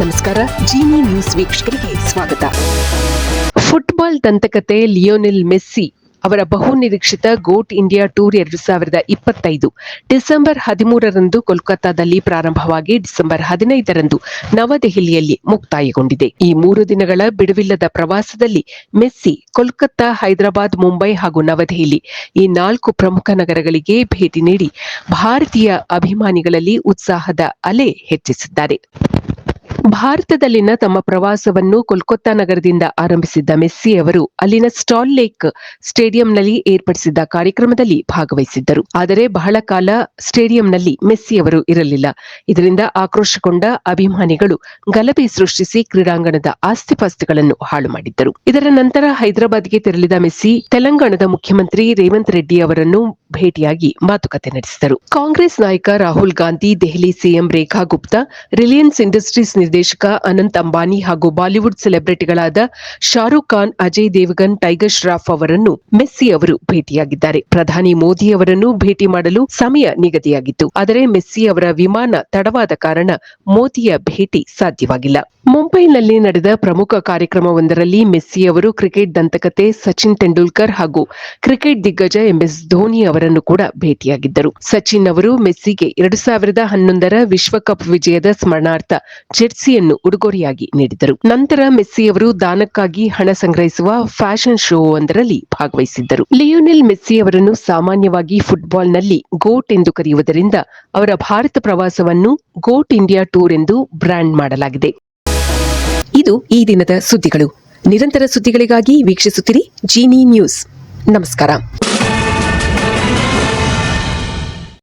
ನಮಸ್ಕಾರ. ಜೀನಿ ನ್ಯೂಸ್ ವೀಕ್ಷಕರಿಗೆ ಸ್ವಾಗತ. ಫುಟ್ಬಾಲ್ ದಂತಕತೆ ಲಿಯೋನೆಲ್ ಮೆಸ್ಸಿ ಅವರ ಬಹುನಿರೀಕ್ಷಿತ ಗೋಟ್ ಇಂಡಿಯಾ ಟೂರ್ 2025 ಡಿಸೆಂಬರ್ 13ರಂದು ಕೋಲ್ಕತ್ತಾದಲ್ಲಿ ಪ್ರಾರಂಭವಾಗಿ ಡಿಸೆಂಬರ್ 15ರಂದು ನವದೆಹಲಿಯಲ್ಲಿ ಮುಕ್ತಾಯಗೊಂಡಿದೆ. ಈ 3 ದಿನಗಳ ಬಿಡುವಿಲ್ಲದ ಪ್ರವಾಸದಲ್ಲಿ ಮೆಸ್ಸಿ ಕೋಲ್ಕತ್ತಾ, ಹೈದರಾಬಾದ್, ಮುಂಬೈ ಹಾಗೂ ನವದೆಹಲಿ ಈ 4 ಪ್ರಮುಖ ನಗರಗಳಿಗೆ ಭೇಟಿ ನೀಡಿ ಭಾರತೀಯ ಅಭಿಮಾನಿಗಳಲ್ಲಿ ಉತ್ಸಾಹದ ಅಲೆ ಹೆಚ್ಚಿಸಿದ್ದಾರೆ. ಭಾರತದಲ್ಲಿನ ತಮ್ಮ ಪ್ರವಾಸವನ್ನು ಕೋಲ್ಕತ್ತಾ ನಗರದಿಂದ ಆರಂಭಿಸಿದ್ದ ಮೆಸ್ಸಿ ಅವರು ಅಲ್ಲಿನ ಸ್ಟಾಲ್ ಲೇಕ್ ಸ್ಟೇಡಿಯಂನಲ್ಲಿ ಏರ್ಪಡಿಸಿದ್ದ ಕಾರ್ಯಕ್ರಮದಲ್ಲಿ ಭಾಗವಹಿಸಿದ್ದರು. ಆದರೆ ಬಹಳ ಕಾಲ ಸ್ಟೇಡಿಯಂನಲ್ಲಿ ಮೆಸ್ಸಿ ಅವರು ಇರಲಿಲ್ಲ. ಇದರಿಂದ ಆಕ್ರೋಶಗೊಂಡ ಅಭಿಮಾನಿಗಳು ಗಲಭೆ ಸೃಷ್ಟಿಸಿ ಕ್ರೀಡಾಂಗಣದ ಆಸ್ತಿಪಾಸ್ತಿಗಳನ್ನು ಹಾಳು ಮಾಡಿದ್ದರು. ಇದರ ನಂತರ ಹೈದರಾಬಾದ್ಗೆ ತೆರಳಿದ ಮೆಸ್ಸಿ ತೆಲಂಗಾಣದ ಮುಖ್ಯಮಂತ್ರಿ ರೇವಂತ್ ರೆಡ್ಡಿ ಅವರನ್ನು ಭೇಟಿಯಾಗಿ ಮಾತುಕತೆ ನಡೆಸಿದರು. ಕಾಂಗ್ರೆಸ್ ನಾಯಕ ರಾಹುಲ್ ಗಾಂಧಿ, ದೆಹಲಿ ಸಿಎಂ ರೇಖಾ ಗುಪ್ತಾ, ರಿಲಯನ್ಸ್ ಇಂಡಸ್ಟ್ರೀಸ್ ನಿರ್ದೇಶಕ ಅನಂತ್ ಅಂಬಾನಿ ಹಾಗೂ ಬಾಲಿವುಡ್ ಸೆಲೆಬ್ರಿಟಿಗಳಾದ ಶಾರುಖ್ ಖಾನ್, ಅಜಯ್ ದೇವಗನ್, ಟೈಗರ್ ಶ್ರಾಫ್ ಅವರನ್ನು ಮೆಸ್ಸಿ ಅವರು ಭೇಟಿಯಾಗಿದ್ದಾರೆ. ಪ್ರಧಾನಿ ಮೋದಿ ಅವರನ್ನು ಭೇಟಿ ಮಾಡಲು ಸಮಯ ನಿಗದಿಯಾಗಿತ್ತು. ಆದರೆ ಮೆಸ್ಸಿ ಅವರ ವಿಮಾನ ತಡವಾದ ಕಾರಣ ಮೋದಿಯ ಭೇಟಿ ಸಾಧ್ಯವಾಗಿಲ್ಲ. ಮುಂಬೈನಲ್ಲಿ ನಡೆದ ಪ್ರಮುಖ ಕಾರ್ಯಕ್ರಮವೊಂದರಲ್ಲಿ ಮೆಸ್ಸಿ ಅವರು ಕ್ರಿಕೆಟ್ ದಂತಕತೆ ಸಚಿನ್ ತೆಂಡೂಲ್ಕರ್ ಹಾಗೂ ಕ್ರಿಕೆಟ್ ದಿಗ್ಗಜ ಎಂಎಸ್ ಧೋನಿ ಅವರನ್ನು ಕೂಡ ಭೇಟಿಯಾಗಿದ್ದರು. ಸಚಿನ್ ಅವರು ಮೆಸ್ಸಿಗೆ 2011ರ ವಿಶ್ವಕಪ್ ವಿಜಯದ ಸ್ಮರಣಾರ್ಥ ಜೆರ್ಸಿಯನ್ನು ಉಡುಗೊರೆಯಾಗಿ ನೀಡಿದರು. ನಂತರ ಮೆಸ್ಸಿ ಅವರು ದಾನಕ್ಕಾಗಿ ಹಣ ಸಂಗ್ರಹಿಸುವ ಫ್ಯಾಷನ್ ಶೋ ಒಂದರಲ್ಲಿ ಭಾಗವಹಿಸಿದ್ದರು. ಲಿಯೋನೆಲ್ ಮೆಸ್ಸಿ ಅವರನ್ನು ಸಾಮಾನ್ಯವಾಗಿ ಫುಟ್ಬಾಲ್ನಲ್ಲಿ ಗೋಟ್ ಎಂದು ಕರೆಯುವುದರಿಂದ ಅವರ ಭಾರತ ಪ್ರವಾಸವನ್ನು ಗೋಟ್ ಇಂಡಿಯಾ ಟೂರ್ ಎಂದು ಬ್ರ್ಯಾಂಡ್ ಮಾಡಲಾಗಿದೆ. ಇದು ಈ ದಿನದ ಸುದ್ದಿಗಳು. ನಿರಂತರ ಸುದ್ದಿಗಳಿಗಾಗಿ ವೀಕ್ಷಿಸುತ್ತಿರಿ ಜೀನಿ ನ್ಯೂಸ್. ನಮಸ್ಕಾರ.